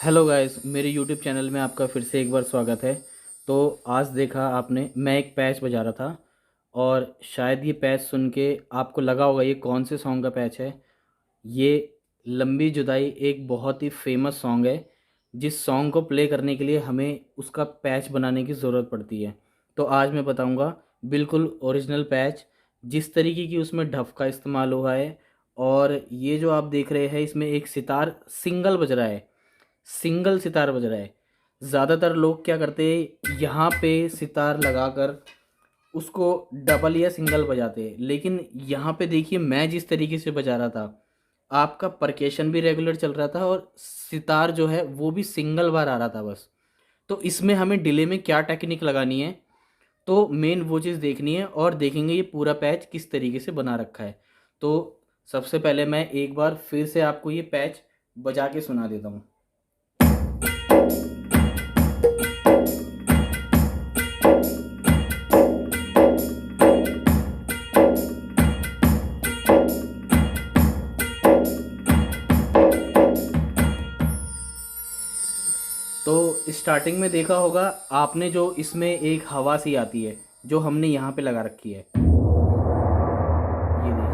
Hello guys, मेरे YouTube channel में आपका फिर से एक बार स्वागत है। तो आज देखा आपने, मैं एक पैच बजा रहा था और शायद ये पैच सुन के आपको लगा होगा ये कौन से सॉन्ग का पैच है। ये लंबी जुदाई एक बहुत ही फेमस सॉन्ग है, जिस सॉन्ग को प्ले करने के लिए हमें उसका पैच बनाने की ज़रूरत पड़ती है। तो आज मैं बताऊंगा बिल्कुल ओरिजिनल पैच, जिस तरीके की उसमें ढफ का इस्तेमाल हुआ है। और ये जो आप देख रहे हैं, इसमें एक सितार सिंगल बज रहा है, सिंगल सितार बज रहा है। ज़्यादातर लोग क्या करते हैं, यहाँ पे सितार लगाकर उसको डबल या सिंगल बजाते हैं, लेकिन यहाँ पे देखिए मैं जिस तरीके से बजा रहा था, आपका परकेशन भी रेगुलर चल रहा था और सितार जो है वो भी सिंगल बार आ रहा था बस। तो इसमें हमें डिले में क्या टेक्निक लगानी है, तो मेन वो चीज़ देखनी है और देखेंगे ये पूरा पैच किस तरीके से बना रखा है। तो सबसे पहले मैं एक बार फिर से आपको ये पैच बजा के सुना देता हूँ। तो स्टार्टिंग में देखा होगा आपने, जो इसमें एक हवा सी आती है जो हमने यहाँ पे लगा रखी है, ये देखिए।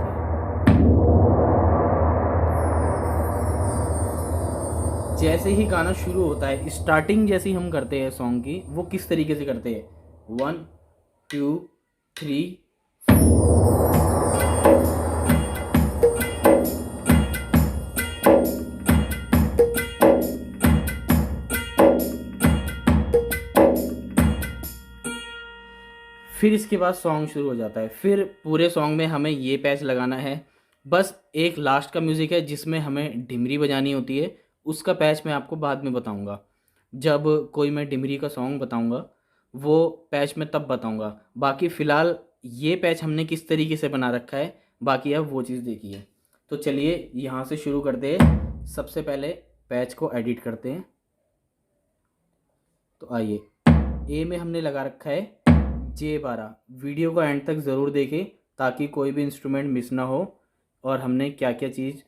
जैसे ही गाना शुरू होता है, स्टार्टिंग जैसी हम करते हैं सॉन्ग की, वो किस तरीके से करते हैं, 1 2 3। फिर इसके बाद सॉन्ग शुरू हो जाता है। फिर पूरे सॉन्ग में हमें ये पैच लगाना है। बस एक लास्ट का म्यूज़िक है जिसमें हमें डिमरी बजानी होती है, उसका पैच मैं आपको बाद में बताऊंगा। जब कोई मैं डिमरी का सॉन्ग बताऊंगा वो पैच मैं तब बताऊंगा। बाकी फ़िलहाल ये पैच हमने किस तरीके से बना रखा है, बाकी अब वो चीज़ देखिए। तो चलिए यहाँ से शुरू करते हैं। सबसे पहले पैच को एडिट करते हैं। तो आइए, ए में हमने लगा रखा है J12। वीडियो को एंड तक ज़रूर देखें ताकि कोई भी इंस्ट्रूमेंट मिस ना हो, और हमने क्या क्या चीज़,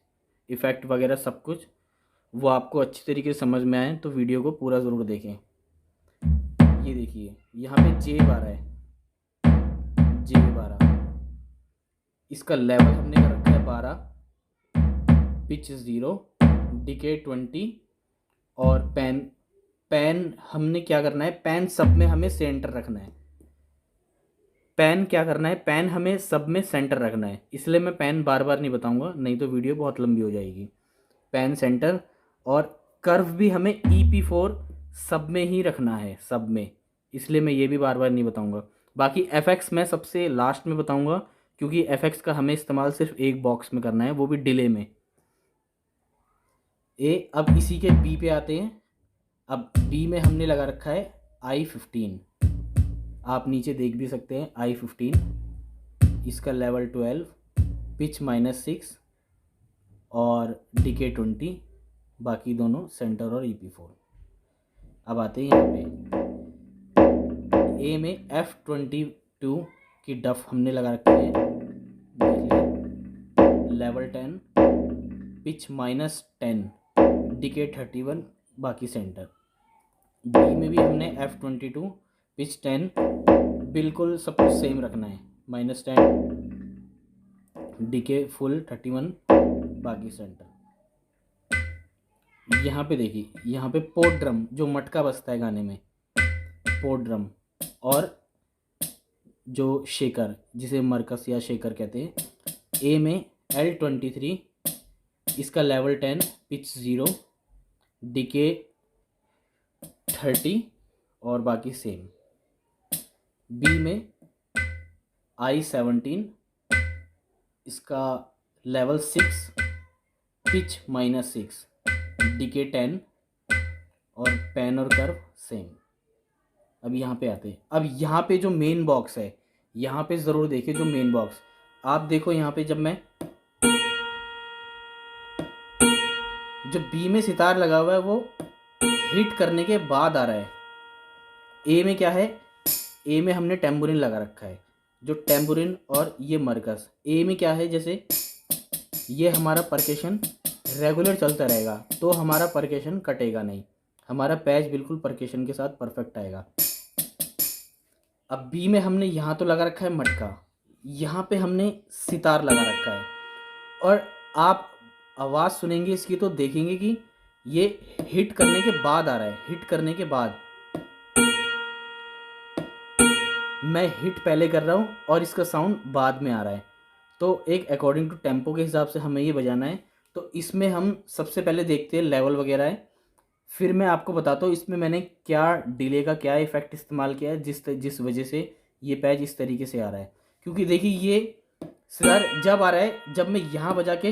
इफ़ेक्ट वगैरह सब कुछ वो आपको अच्छी तरीके से समझ में आए, तो वीडियो को पूरा ज़रूर देखें। ये देखिए यहाँ पे J12 है, J12। इसका लेवल हमने कर रखा है 12, पिच 0, डिके 20। और पेन पेन हमने क्या करना है, पेन सब में हमें सेंटर रखना है। पेन क्या करना है, पेन हमें सब में सेंटर रखना है, इसलिए मैं पेन बार बार नहीं बताऊंगा, नहीं तो वीडियो बहुत लंबी हो जाएगी। पेन सेंटर, और कर्व भी हमें EP4 सब में ही रखना है, सब में, इसलिए मैं ये भी बार बार नहीं बताऊंगा। बाकी FX मैं सबसे लास्ट में बताऊंगा, क्योंकि FX का हमें इस्तेमाल सिर्फ एक बॉक्स में करना है, वो भी डिले में। अब इसी के B पे आते हैं। अब B में हमने लगा रखा है I15। आप नीचे देख भी सकते हैं I15। इसका लेवल 12, पिच -6 और डिके 20। बाकी दोनों सेंटर और EP4। अब आते हैं यहाँ पे, ए में F22 की डफ हमने लगा रखी है, देखिए, लेवल 10, पिच -10, डिके 31, बाकी सेंटर। बी में भी हमने F22, पिच 10, बिल्कुल सब कुछ सेम रखना है, -10, डिके फुल 31, बाकी सेंटर। यहाँ पे देखिए, यहाँ पे पोट ड्रम जो मटका बजता है गाने में, पोट ड्रम, और जो शेकर जिसे मरकस या शेकर कहते हैं, ए में L23, इसका लेवल 10, पिच 0, डिके 30 और बाकी सेम। बी में I17, इसका लेवल 6, पिच -6, डिके 10 और पेन और कर्व सेम। अब यहाँ पे आते हैं। अब यहाँ पे जो मेन बॉक्स है, यहाँ पे ज़रूर देखिए जो मेन बॉक्स, आप देखो यहाँ पे, जब मैं, जो बी में सितार लगा हुआ है वो हिट करने के बाद आ रहा है। ए में क्या है, ए में हमने टेम्बुरिन लगा रखा है, जो टेम्बुरिन और ये मरकस। ए में क्या है, जैसे ये हमारा परकेशन रेगुलर चलता रहेगा तो हमारा परकेशन कटेगा नहीं। हमारा पैच बिल्कुल परकेशन के साथ परफेक्ट आएगा। अब बी में हमने यहाँ तो लगा रखा है मटका, यहाँ पे हमने सितार लगा रखा है, और आप आवाज़ सुनेंगे इसकी तो देखेंगे कि ये हिट करने के बाद आ रहा है। हिट करने के बाद मैं हिट पहले कर रहा हूँ और इसका साउंड बाद में आ रहा है। तो एक अकॉर्डिंग टू टेम्पो के हिसाब से हमें ये बजाना है। तो इसमें हम सबसे पहले देखते हैं लेवल वगैरह है, फिर मैं आपको बताता हूँ इसमें मैंने क्या डिले का क्या इफ़ेक्ट इस्तेमाल किया है जिस वजह से ये पैच इस तरीके से आ रहा है। क्योंकि देखिए ये सितार जब आ रहा है, जब मैं यहाँ बजा के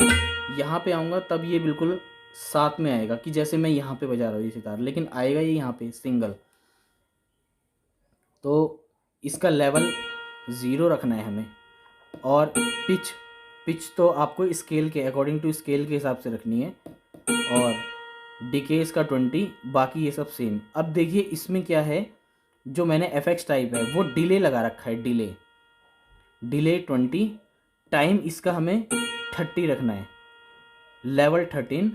यहाँ पे आऊँगा तब ये बिल्कुल साथ में आएगा कि जैसे मैं यहाँ पे बजा रहा हूँ ये सितार, लेकिन आएगा ये यहाँ पे सिंगल। तो इसका लेवल 0 रखना है हमें, और पिच तो आपको स्केल के अकॉर्डिंग टू स्केल के हिसाब से रखनी है, और डिके इसका 20, बाकी ये सब सेम। अब देखिए इसमें क्या है, जो मैंने एफएक्स टाइप है वो डिले लगा रखा है, डिले 20, टाइम इसका हमें 30 रखना है, लेवल 13,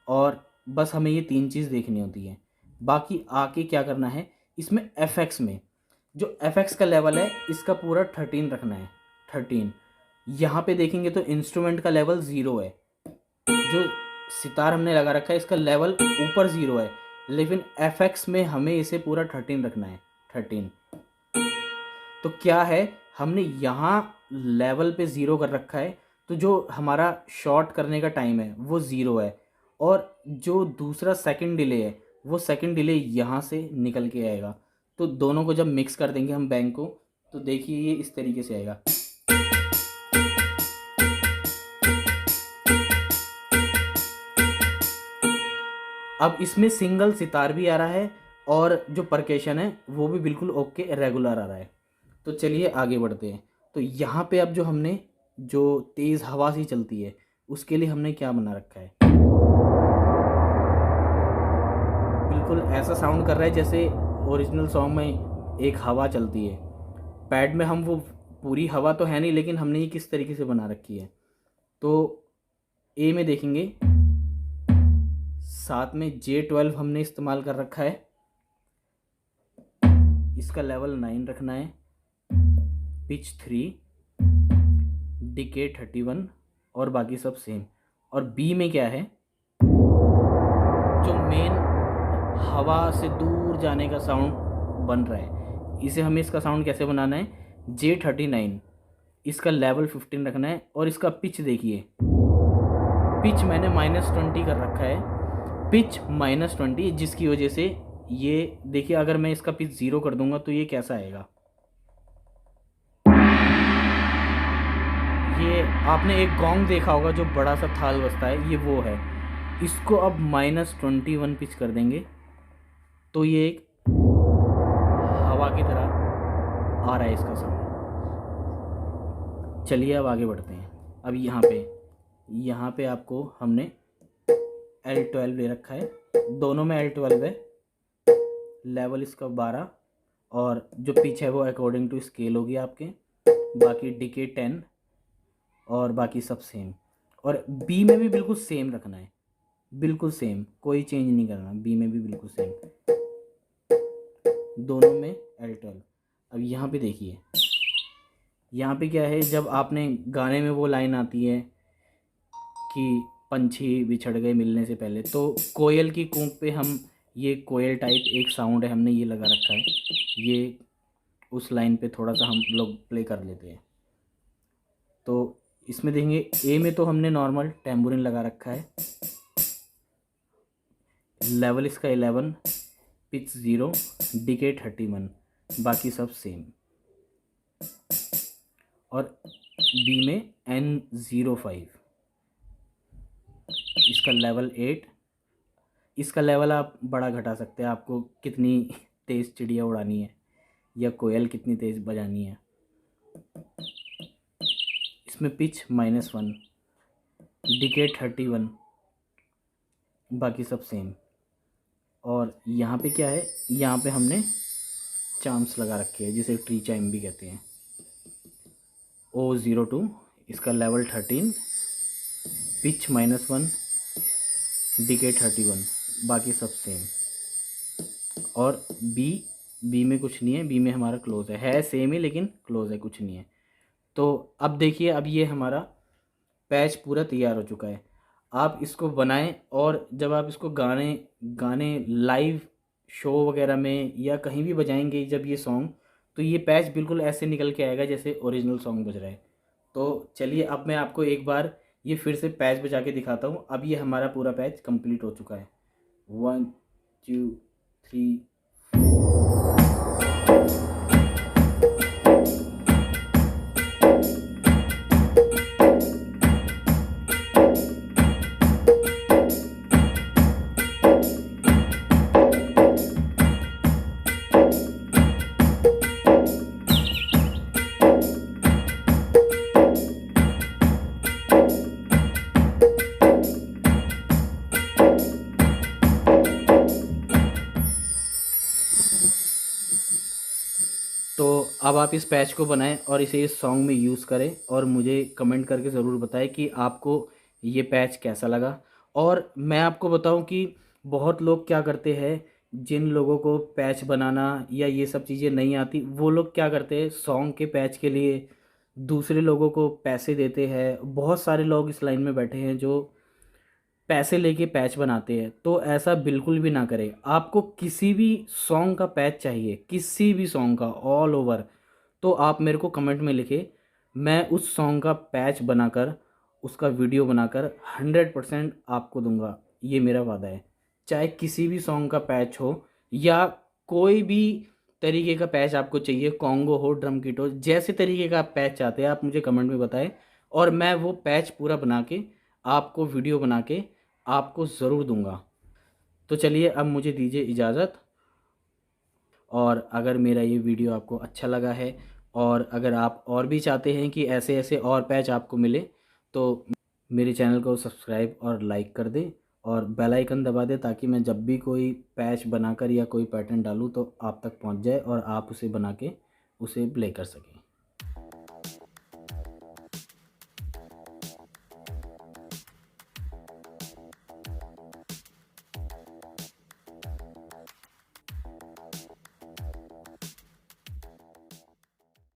और बस हमें ये 3 चीज़ देखनी होती है। बाकी आके क्या करना है इसमें एफएक्स में, जो एफएक्स का लेवल है इसका पूरा 13 रखना है, 13। यहाँ पे देखेंगे तो इंस्ट्रूमेंट का लेवल 0 है, जो सितार हमने लगा रखा है इसका लेवल ऊपर 0 है, लेकिन एफएक्स में हमें इसे पूरा 13 रखना है, 13। तो क्या है, हमने यहाँ लेवल पे 0 कर रखा है, तो जो हमारा शॉर्ट करने का टाइम है वो 0 है, और जो दूसरा सेकंड डिले है वो सेकंड डिले यहाँ से निकल के आएगा। तो दोनों को जब मिक्स कर देंगे हम बैंक को, तो देखिए ये इस तरीके से आएगा। अब इसमें सिंगल सितार भी आ रहा है, और जो परकेशन है वो भी बिल्कुल ओके रेगुलर आ रहा है। तो चलिए आगे बढ़ते हैं। तो यहाँ पे अब जो हमने जो तेज़ हवा सी चलती है उसके लिए हमने क्या बना रखा है, बिल्कुल ऐसा साउंड कर रहा है जैसे ओरिजिनल सॉन्ग में एक हवा चलती है। पैड में हम वो पूरी हवा तो है नहीं, लेकिन हमने ये किस तरीके से बना रखी है। तो ए में देखेंगे, साथ में J12 हमने इस्तेमाल कर रखा है, इसका लेवल 9 रखना है, पिच 3, डिके 31, और बाकी सब सेम। और बी में क्या है, जो मेन हवा से दूर जाने का साउंड बन रहा है, इसे हमें इसका साउंड कैसे बनाना है, J39, इसका लेवल 15 रखना है, और इसका पिच देखिए, पिच मैंने -20 कर रखा है, पिच -20, जिसकी वजह से ये देखिए अगर मैं इसका पिच 0 कर दूंगा तो ये कैसा आएगा। ये आपने एक गोंग देखा होगा जो बड़ा सा थाल बजता है, ये वो है। इसको अब -21 पिच कर देंगे तो ये एक हवा की तरह आ रहा है इसका साउंड। चलिए अब आगे बढ़ते हैं। अब यहाँ पे आपको हमने L12 ले रखा है, दोनों में L12 है, लेवल इसका 12, और जो पिच है वो अकॉर्डिंग टू स्केल होगी आपके, बाकी डिके 10, और बाकी सब सेम। और बी में भी बिल्कुल सेम रखना है, बिल्कुल सेम, कोई चेंज नहीं करना, बी में भी बिल्कुल सेम, दोनों में L12। अब यहाँ पे देखिए, यहाँ पे क्या है, जब आपने गाने में वो लाइन आती है कि पंछी बिछड़ गए मिलने से पहले, तो कोयल की कूक पे हम ये कोयल टाइप एक साउंड है हमने ये लगा रखा है, ये उस लाइन पे थोड़ा सा हम लोग प्ले कर लेते हैं। तो इसमें देखेंगे ए में तो हमने नॉर्मल टेम्बुरिन लगा रखा है, लेवल इसका 11, पिच 0, डिके 31, बाकी सब सेम। और बी में N05, इसका लेवल 8, इसका लेवल आप बड़ा घटा सकते हैं, आपको कितनी तेज़ चिड़िया उड़ानी है या कोयल कितनी तेज़ बजानी है। इसमें पिच -1, डिके 31, बाकी सब सेम। और यहाँ पे क्या है, यहाँ पे हमने चाम्स लगा रखे हैं जिसे ट्री चाइम भी कहते हैं, O02, इसका लेवल 13, पिच -1, डिके 31, बाकी सब सेम। और बी, बी में कुछ नहीं है, बी में हमारा क्लोज है सेम ही लेकिन क्लोज है, कुछ नहीं है। तो अब देखिए, अब ये हमारा पैच पूरा तैयार हो चुका है। आप इसको बनाएं और जब आप इसको गाने गाने लाइव शो वगैरह में या कहीं भी बजाएंगे जब ये सॉन्ग, तो ये पैच बिल्कुल ऐसे निकल के आएगा जैसे ओरिजिनल सॉन्ग बज रहा है। तो चलिए अब मैं आपको एक बार ये फिर से पैच बजा के दिखाता हूँ। अब ये हमारा पूरा पैच कंप्लीट हो चुका है। 1 2 3 तो अब आप इस पैच को बनाएं और इसे इस सॉन्ग में यूज़ करें और मुझे कमेंट करके ज़रूर बताएं कि आपको ये पैच कैसा लगा। और मैं आपको बताऊं कि बहुत लोग क्या करते हैं, जिन लोगों को पैच बनाना या ये सब चीज़ें नहीं आती, वो लोग क्या करते हैं, सॉन्ग के पैच के लिए दूसरे लोगों को पैसे देते हैं। बहुत सारे लोग इस लाइन में बैठे हैं जो पैसे लेके पैच बनाते हैं। तो ऐसा बिल्कुल भी ना करें। आपको किसी भी सॉन्ग का पैच चाहिए, किसी भी सॉन्ग का ऑल ओवर, तो आप मेरे को कमेंट में लिखे, मैं उस सॉन्ग का पैच बनाकर, उसका वीडियो बनाकर 100% आपको दूंगा। ये मेरा वादा है। चाहे किसी भी सॉन्ग का पैच हो या कोई भी तरीके का पैच आपको चाहिए, कॉन्गो हो, ड्रम किट हो, जैसे तरीके का आप पैच चाहते हैं आप मुझे कमेंट में बताएं और मैं वो पैच पूरा बना के आपको वीडियो बना के आपको ज़रूर दूंगा। तो चलिए अब मुझे दीजिए इजाज़त। और अगर मेरा ये वीडियो आपको अच्छा लगा है और अगर आप और भी चाहते हैं कि ऐसे ऐसे और पैच आपको मिले, तो मेरे चैनल को सब्सक्राइब और लाइक कर दें और बेल आइकन दबा दें, ताकि मैं जब भी कोई पैच बनाकर या कोई पैटर्न डालूँ तो आप तक पहुंच जाए और आप उसे बना के उसे प्ले कर सकें।